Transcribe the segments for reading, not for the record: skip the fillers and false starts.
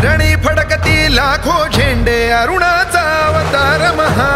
रणी फडकती लाखो झेंडे अरुणाचा अवतार महा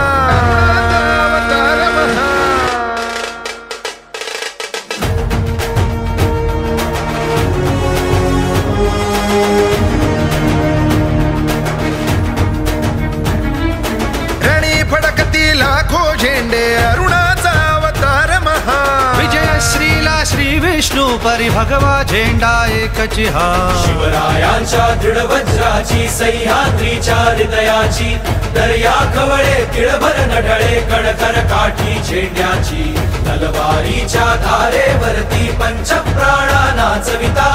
रणी फडकती लाखो झेंडे अरुणाचा अवतार महा विजय श्रीला श्री विष्णू परी भगवा झेंडा एकची हा शिवरायांच्या दृढ वज्राची सह्याद्रीच्या हृदयाची दर्या खवळे तिळभर नढळे कडकर काठी झेंड्याची तलवारीच्या धारेवरती पंचप्राणा नाचविता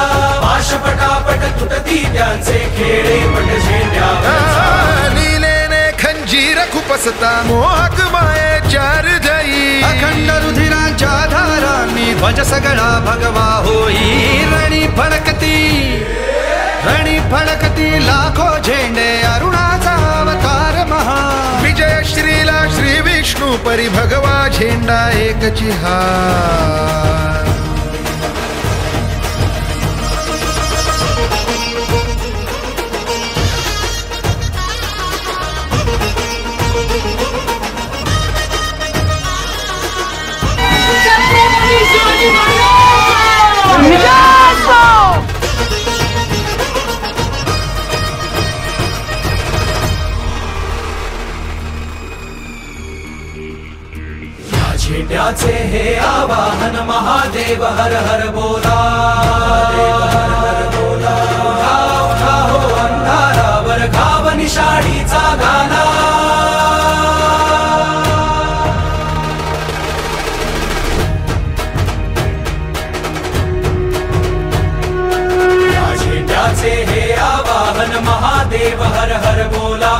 पाशपटापट तुटती त्यांचे खेळे पट झेंड्यावर लीलेने खंजीर खुपसता मोहक मायेच्या हृदयी अखंड रुधिरांच्या धारांनी ध्वज सगळा भगवा होई रणी फडकती लाखो झेंडे अरुणाचा अवतार महा विजय श्रीला श्री विष्णू परी भगवा झेंडा एकची हा झेंड्याचे हे आवाहन महादेव हर हर बोला हर हर बोला उठा हो अंधारावर घाव निशाणीचा गाला झेंड्याचे हे आवाहन महादेव हर हर बोला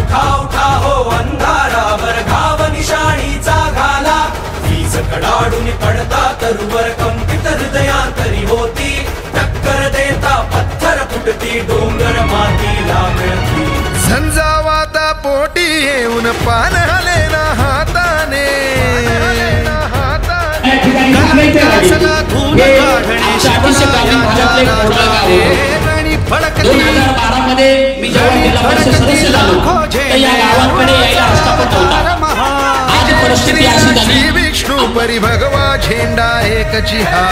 उठा हो अंधारावर घाव निशाणीचा घाला वीज कडाडून पडता तरुवर कंपित हृदयांतरी होती टक्कर देता पत्थर फुटती डोंगर मातीला मिळती झंझावाता पोटी येऊन पान हलेना हाताने सगळा धून काढणे रणी फडकती 2012 मध्ये मी जेव्हा जिल्हा परिषद सदस्य झालो तर या गावाकडे यायला रस्ता पण नव्हता. आज परिस्थिती अशी झाली श्री विष्णू परी भगवा झेंडा एकची हा